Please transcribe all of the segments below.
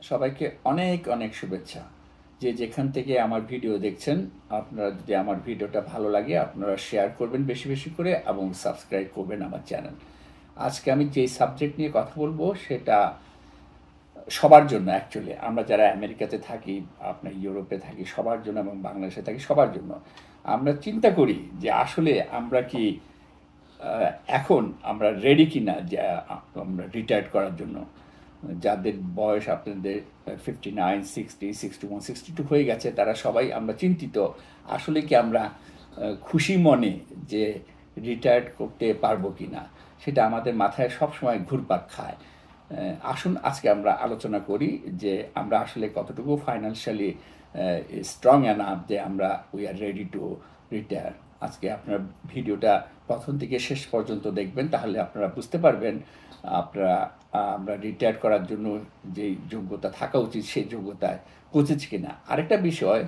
সবাইকে অনেক অনেক শুভেচ্ছা। যে যেখান থেকে আমার ভিডিও দেখছেন, আপনারা যদি আমার ভিডিওটা ভালো লাগে আপনারা শেয়ার করবেন বেশি বেশি করে এবং সাবস্ক্রাইব করবেন আমার চ্যানেল। আজকে আমি যেই সাবজেক্ট নিয়ে কথা বলবো সেটা সবার জন্য। অ্যাকচুয়ালি আমরা যারা আমেরিকাতে থাকি, আপনার ইউরোপে থাকি, সবার জন্য এবং বাংলাদেশে থাকি সবার জন্য। আমরা চিন্তা করি যে আসলে আমরা কি এখন আমরা রেডি কিনা যে আমরা রিটায়ার করার জন্য। যাদের বয়স আপনাদের 59, 60, 61, 62 হয়ে গেছে, তারা সবাই আমরা চিন্তিত আসলে কি আমরা খুশি মনে যে রিটায়ার করতে পারবো কি না, সেটা আমাদের মাথায় সবসময় ঘুরপাক খায়। আসুন আজকে আমরা আলোচনা করি যে আমরা আসলে কতটুকু ফাইন্যান্সিয়ালি স্ট্রং এনাফ যে আমরা we are ready to retire. আজকে আপনার ভিডিওটা প্রথম থেকে শেষ পর্যন্ত দেখবেন, তাহলে আপনারা বুঝতে পারবেন আপনারা আমরা রিটায়ার করার জন্য যেই যোগ্যতা থাকা উচিত সেই যোগ্যতায় পৌঁছেছি কিনা। আরেকটা বিষয়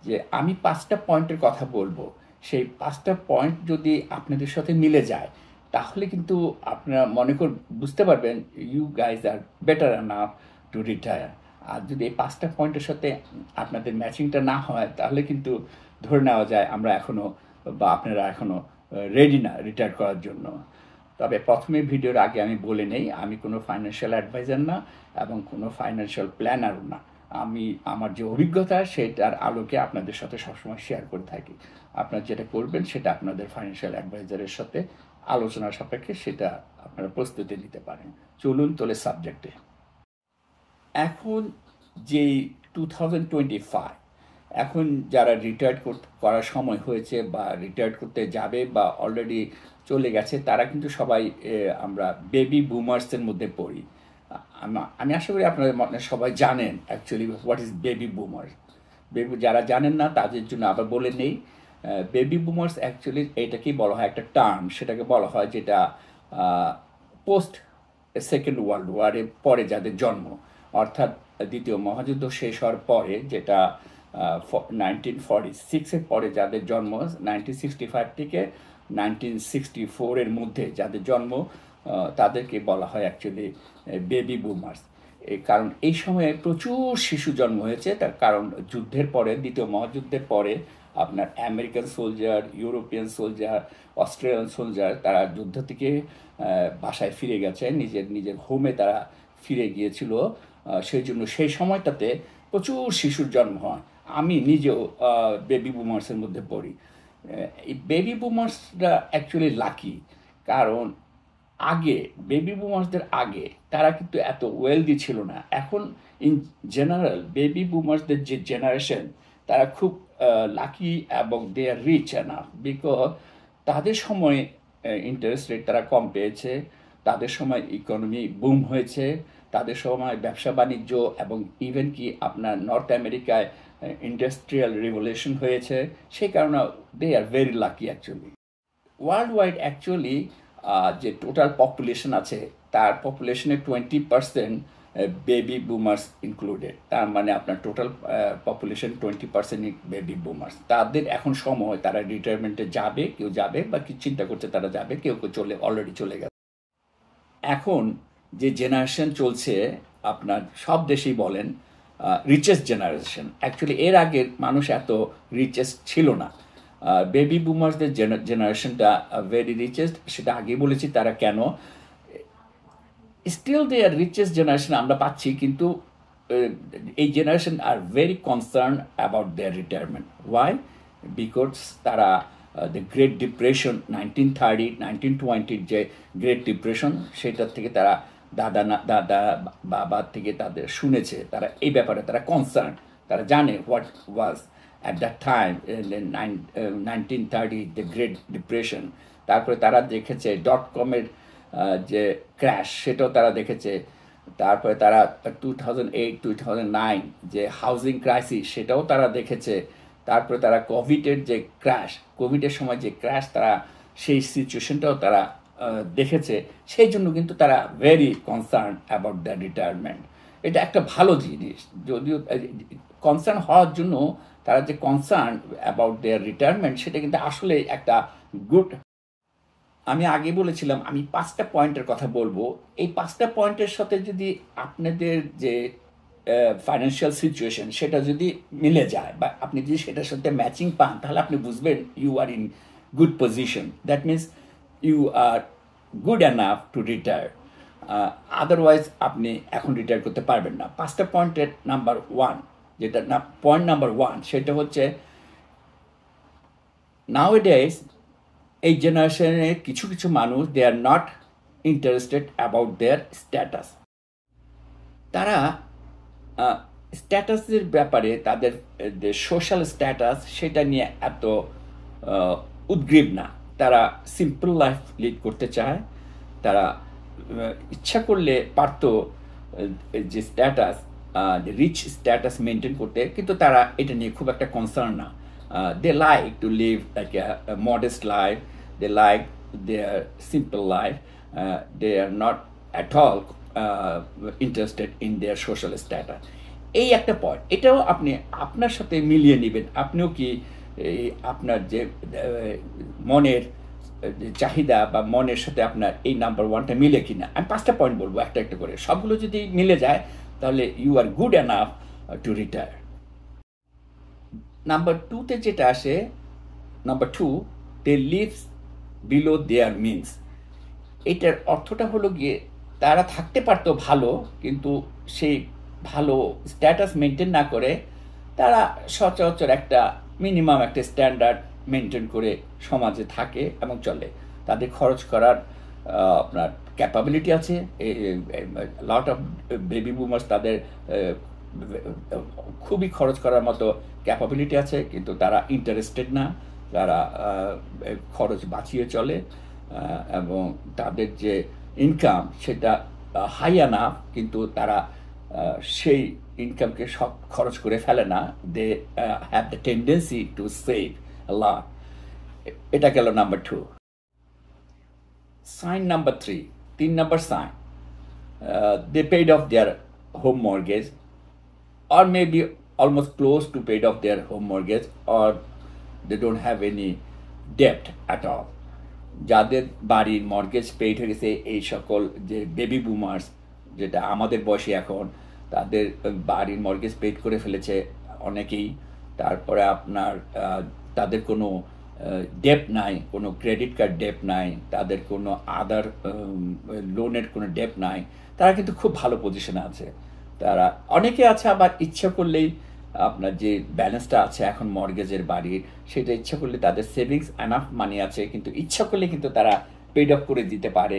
যে আমি 5টা পয়েন্টের কথা বলবো, সেই 5টা পয়েন্ট যদি আপনাদের সাথে মিলে যায় তাহলে কিন্তু আপনারা মনে কর বুঝতে পারবেন you guys are better enough to retire. আর যদি এই 5টা পয়েন্টের সাথে আপনাদের ম্যাচিংটা না হয় তাহলে কিন্তু ধরে নেওয়া যায় আমরা এখনও বা আপনারা এখনও রেডি না রিটায়ার করার জন্য। তবে প্রথমে ভিডিওর আগে আমি বলে নেই, আমি কোনো ফাইন্যান্সিয়াল অ্যাডভাইজার না এবং কোনো ফাইন্যান্সিয়াল প্ল্যানারও না। আমি আমার যে অভিজ্ঞতা সেটার আলোকে আপনাদের সাথে সবসময় শেয়ার করে থাকি। আপনারা যেটা করবেন সেটা আপনাদের ফাইন্যান্সিয়াল অ্যাডভাইজারের সাথে আলোচনার সাপেক্ষে সেটা আপনারা প্রস্তুতি নিতে পারেন। চলুন তোলে সাবজেক্টে। এখন যেই 2025, এখন যারা রিটায়ার্ড করার সময় হয়েছে বা রিটায়ার্ড করতে যাবে বা অলরেডি চলে গেছে, তারা কিন্তু সবাই আমরা বেবি বুমার্সের মধ্যে পড়ি। আমি আশা করি আপনারা সবাই জানেন actually what is baby boomers. যারা জানেন না তাদের জন্য আবার বলে নেই, বেবি বুমার্স অ্যাকচুয়ালি এটাকেই বলা হয় একটা টার্ম, সেটাকে বলা হয় যেটা পোস্ট সেকেন্ড ওয়ার্ল্ড ওয়ারের পরে যাদের জন্ম, অর্থাৎ দ্বিতীয় মহাযুদ্ধ শেষ হওয়ার পরে, যেটা 1946-এর পরে যাদের জন্ম, 1965 থেকে 1964-এর মধ্যে যাদের জন্ম, তাদেরকে বলা হয় অ্যাকচুয়ালি বেবি বুমার্স। কারণ এই সময়ে প্রচুর শিশু জন্ম হয়েছে, তার কারণ যুদ্ধের পরে, দ্বিতীয় মহাযুদ্ধের পরে আপনার American soldier, European soldier, Australian soldier তারা যুদ্ধ থেকে বাসায় ফিরে গেছে, নিজের নিজের হোমে তারা ফিরে গিয়েছিল। সেই জন্য সেই সময়টাতে প্রচুর শিশুর জন্ম হয়। আমি নিজেও বেবি বুমার্সের মধ্যে পড়ি। এই বেবি বুমার্সরা অ্যাকচুয়ালি লাকি, কারণ আগে বেবি বুমার্সদের আগে তারা কিন্তু এত ওয়েলদি ছিল না। এখন ইন জেনারেল বেবি বুমার্সদের যে জেনারেশন তারা খুব লাকি এবং দে আর রিচ এনাফ, বিকজ তাদের সময় ইন্টারেস্ট রেট তারা কম পেয়েছে, তাদের সময় ইকোনমি বুম হয়েছে, তাদের সময় ব্যবসা বাণিজ্য এবং ইভেন কি আপনার নর্থ আমেরিকায় ইন্ডাস্ট্রিয়াল রিভলিউশন হয়েছে, সেই কারণে they are very lucky actually. World wide actually যে টোটাল পপুলেশন আছে তার পপুলেশনের 20% বেবি বুমার্স ইনক্লুডেড। তার মানে আপনার টোটাল পপুলেশন 20% বেবি বুমার্স। তাদের এখন সময় তারা রিটায়ারমেন্টে যাবে, কেউ যাবে বা কি চিন্তা করছে তারা যাবে, কেউ কেউ অলরেডি চলে গেছে। এখন যে জেনারেশন চলছে আপনার সব দেশেই বলেন রিচেস্ট জেনারেশন, অ্যাকচুয়ালি এর আগে মানুষ এত রিচেস্ট ছিল না। বেবি বুমার্সদের জেনারেশনটা ভেরি রিচেস্ট, সেটা আগেই বলেছি তারা কেন। Still they are richest generation আমরা পাচ্ছি, কিন্তু এই generation are very concern about their retirement. Why? Because তারা দ্য গ্রেট ডিপ্রেশন 1930, 1920 যে গ্রেট ডিপ্রেশন, সেটার থেকে তারা দাদা বাবা থেকে তাদের শুনেছে, তারা এই ব্যাপারে তারা কনসার্ন, তারা জানে what was at that time 1930 the great depression. তারপরে তারা দেখেছে .com-এর যে ক্র্যাশ, সেটাও তারা দেখেছে। তারপরে তারা 2008, 2009 যে হাউজিং ক্রাইসিস, সেটাও তারা দেখেছে। তারপরে তারা কোভিডের যে ক্র্যাশ, কোভিডের সময় যে ক্র্যাশ, তারা সেই সিচুয়েশনটাও তারা দেখেছে। সেই জন্য কিন্তু তারা very concern about the retirement. এটা একটা ভালো জিনিস, যদিও কনসার্ন হওয়ার জন্য তারা যে কনসার্ন অ্যাবাউট দেয়ার রিটায়ারমেন্ট, সেটা কিন্তু আসলে একটা গুড। আমি আগে বলেছিলাম আমি 5টা পয়েন্টের কথা বলবো। এই 5টা পয়েন্টের সাথে যদি আপনাদের যে ফাইন্যান্সিয়াল সিচুয়েশন সেটা যদি মিলে যায় বা আপনি যদি সেটার সাথে ম্যাচিং পান, তাহলে আপনি বুঝবেন you are in good position. That means you are good enough to retire. Otherwise আপনি এখন রিটায়ার করতে পারবেন না। 5টা পয়েন্টের নাম্বার 1, যেটা না পয়েন্ট নাম্বার 1, সেটা হচ্ছে নাওএডেজ এই জেনারেশনের কিছু কিছু মানুষ they are not interested about their status. তারা স্ট্যাটাসের ব্যাপারে তাদের যে সোশ্যাল স্ট্যাটাস সেটা নিয়ে এত উদ্গ্রীব না। তারা সিম্পল লাইফ লিড করতে চায়। তারা ইচ্ছা করলে পারতো যে স্ট্যাটাস রিচ স্ট্যাটাস মেনটেন করতে, কিন্তু তারা এটা নিয়ে খুব একটা কনসার্ন না। They like to live like a modest life, they like their simple life, they are not at all interested in their social status. এই একটা পয়েন্ট, এটাও আপনি আপনার সাথে মিলিয়ে নেবেন। আপনিও কি আপনার যে মনের চাহিদা বা মনের সাথে আপনার এই নাম্বার 1টা মিলে কিনা। আমি 5টা পয়েন্ট বলবো একটা একটা করে, সবগুলো যদি মিলে যায় তাহলে you are good enough to retire. Number 2তে যেটা আসে, number 2, they lives below their means. এটার অর্থটা হলো গিয়ে তারা থাকতে পারতো ভালো, কিন্তু সেই ভালো স্ট্যাটাস মেনটেন না করে তারা সচরাচর একটা মিনিমাম একটা স্ট্যান্ডার্ড মেনটেন করে সমাজে থাকে এবং চলে। তাদের খরচ করার আপনার ক্যাপাবিলিটি আছে। লট অফ বেবি বুমার্স তাদের খুবই খরচ করার মতো ক্যাপাবিলিটি আছে, কিন্তু তারা ইন্টারেস্টেড না। তারা খরচ বাঁচিয়ে চলে এবং তাদের যে ইনকাম সেটা হাই এনাফ, কিন্তু তারা সেই ইনকামকে সব খরচ করে ফেলে না। They have the tendency to save a lot. এটা গেল নাম্বার 2। সাইন নাম্বার 3 নম্বর sign, they paid off their home mortgage or maybe almost close to paid off their home mortgage, or they don't have any debt at all. যাদের বাড়ির mortgage paid হয়ে গেছে, এই সকল যে বেবি বুমার্স যেটা আমাদের বয়সী এখন, তাদের বাড়ির মর্গেজ পেইড করে ফেলেছে অনেকেই। তারপরে আপনার তাদের কোনো ডেপ নাই, কোনো ক্রেডিট কার্ড ডেপ নাই, তাদের কোনো আদার লোনের কোনো ডেপ নাই। তারা কিন্তু খুব ভালো পজিশনে আছে। তারা অনেকে আছে আবার ইচ্ছা করলেই আপনার যে ব্যালেন্সটা আছে এখন মর্গেজের বাড়ির, সেটা ইচ্ছা করলে তাদের সেভিংস এনাফ মানি আছে, কিন্তু ইচ্ছা করলে কিন্তু তারা পেড অফ করে দিতে পারে।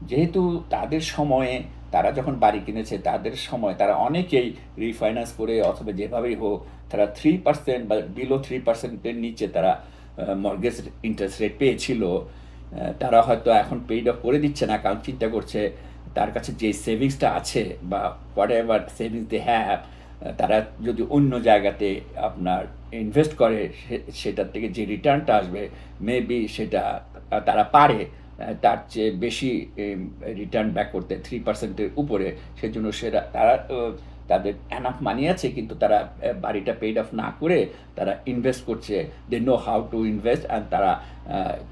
যেহেতু তাদের সময়ে তারা যখন বাড়ি কিনেছে, তাদের সময় তারা অনেকেই রিফাইন্যান্স করে অথবা যেভাবেই হোক তারা 3% বা বিলো 3%-এর নিচে তারা মর্গেজ ইন্টারেস্ট রেট পেয়েছিল। তারা হয়তো এখন পেইড অফ করে দিচ্ছে না, কারণ চিন্তা করছে তার কাছে যে সেভিংসটা আছে বা whatever savings they have, তারা যদি অন্য জায়গাতে আপনার ইনভেস্ট করে সেটার থেকে যে রিটার্নটা আসবে মেবি সেটা তারা পারে তার চেয়ে বেশি রিটার্ন ব্যাক করতে, 3%-এর উপরে। সেজন্য সেটা তারা তাদের এনাফ মানি আছে, কিন্তু তারা বাড়িটা পেইড অফ না করে তারা ইনভেস্ট করছে। They know how to invest, and তারা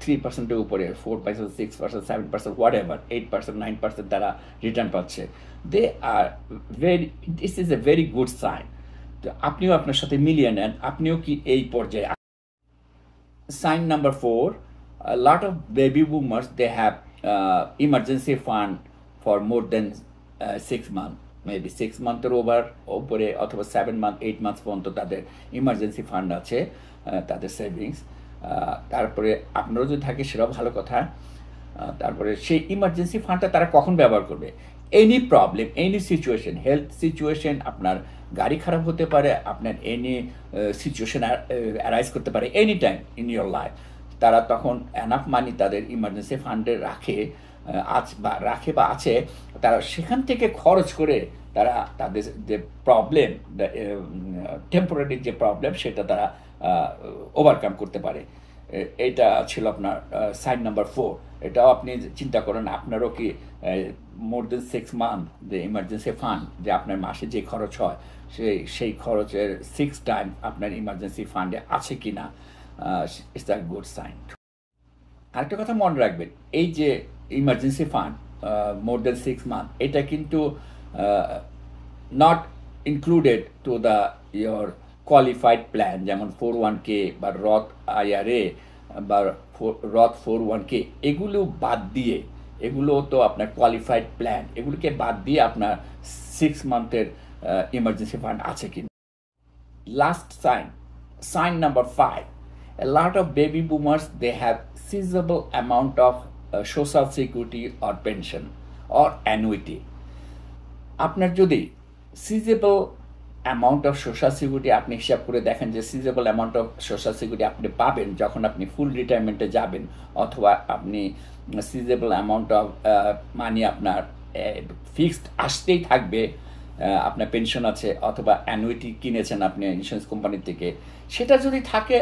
3%-এর উপরে 4%, 6%, 7%, হোয়াট এভার 8%, 9% তারা রিটার্ন পাচ্ছে। They are this is a very good sign. তো আপনিও আপনার সাথে মিলিয়ে নেন, আপনিও কি এই পর্যায়ে। Sign number 4, a lot of baby boomers, they have emergency fund for more than 6 months, maybe 6 months-এর উপরে অথবা 7 months, 8 months পর্যন্ত তাদের ইমার্জেন্সি ফান্ড আছে, তাদের সেভিংস। তারপরে আপনারও যদি থাকে সেটাও ভালো কথা। তারপরে সেই ইমার্জেন্সি ফান্ডটা তারা কখন ব্যবহার করবে? Any problem, any situation, health situation, আপনার গাড়ি খারাপ হতে পারে, আপনার এনি সিচুয়েশন অ্যারাইজ করতে পারে any time in your life. তারা তখন এনাফ মানি তাদের ইমার্জেন্সি ফান্ডে রাখে বা আছে, তারা সেখান থেকে খরচ করে তারা তাদের যে প্রবলেম, টেম্পোরারি যে প্রবলেম, সেটা তারা ওভারকাম করতে পারে। এটা ছিল আপনার সাইন নাম্বার 4। এটাও আপনি চিন্তা করেন আপনারও কি মোর দেন 6 মান্থ যে ইমার্জেন্সি ফান্ড, যে আপনার মাসে যে খরচ হয় সেই খরচের 6 টাইম আপনার ইমার্জেন্সি ফান্ডে আছে কি না, ইটস আ গুড সাইন। আরেকটা কথা মনে রাখবেন, এই যে ইমার্জেন্সি ফান্ড মোর দেন 6 মান্থ, এটা কিন্তু not included to the your qualified plan যেমন 401k বা রথ IRA বা রথ 401k এগুলো বাদ দিয়ে, এগুলো তো আপনার কোয়ালিফাইড প্ল্যান, এগুলোকে বাদ দিয়ে আপনার 6 মান্থের ইমার্জেন্সি ফান্ড আছে কিনা। Last sign number 5, a lot of baby boomers, they have sizable amount of social security or pension or annuity. আপনার যদি সিজেবল অ্যামাউন্ট অফ সোশ্যাল সিকিউরিটি আপনি হিসাব করে দেখেন যে সিজেবল অ্যামাউন্ট অফ সোশ্যাল সিকিউরিটি আপনি পাবেন যখন আপনি ফুল রিটায়ারমেন্টে যাবেন, অথবা আপনি সিজেবল অ্যামাউন্ট অফ মানি আপনার ফিক্সড আসতেই থাকবে, আপনার পেনশন আছে অথবা অ্যানুইটি কিনেছেন আপনি ইন্স্যুরেন্স কোম্পানির থেকে, সেটা যদি থাকে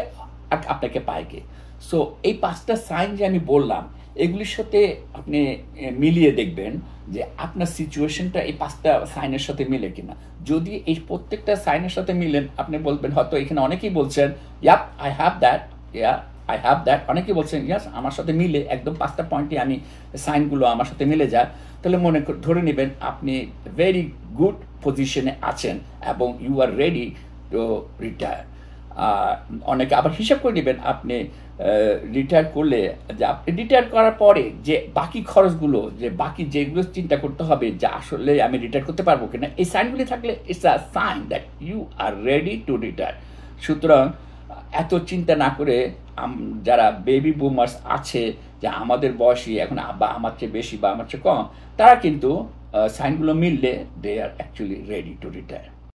আপনাকে পায়কে। সো এই 5টা সাইন যে আমি বললাম এগুলির সাথে আপনি মিলিয়ে দেখবেন যে আপনার সিচুয়েশনটা এই 5টা সাইনের সাথে মিলে কিনা। যদি এই প্রত্যেকটা সাইনের সাথে মিলেন, আপনি বলবেন, হয়তো এখানে অনেকেই বলছেন ইয়াপ আই হ্যাভ দ্যাট, অনেকেই বলছেন ইয়াস আমার সাথে মিলে, একদম 5টা পয়েন্টই আমি সাইনগুলো আমার সাথে মিলে যায়, তাহলে ধরে নেবেন আপনি ভেরি গুড পজিশনে আছেন এবং you are ready to retire. অনেকে আবার হিসাব করে নেবেন আপনি রিটায়ার করলে, যে আপনি রিটায়ার করার পরে যে বাকি খরচগুলো, যে বাকি যেগুলো চিন্তা করতে হবে যে আসলে আমি রিটায়ার করতে পারবো কিনা, এই সাইনগুলি থাকলে it's a sign that you are ready to retire. সুতরাং এত চিন্তা না করে যারা বেবি বুমার্স আছে, যে আমাদের বয়সী এখন বা আমার চেয়ে বেশি বা আমার চেয়ে কম, তারা কিন্তু সাইনগুলো মিললে দে আর অ্যাকচুয়ালি রেডি টু রিটায়ার।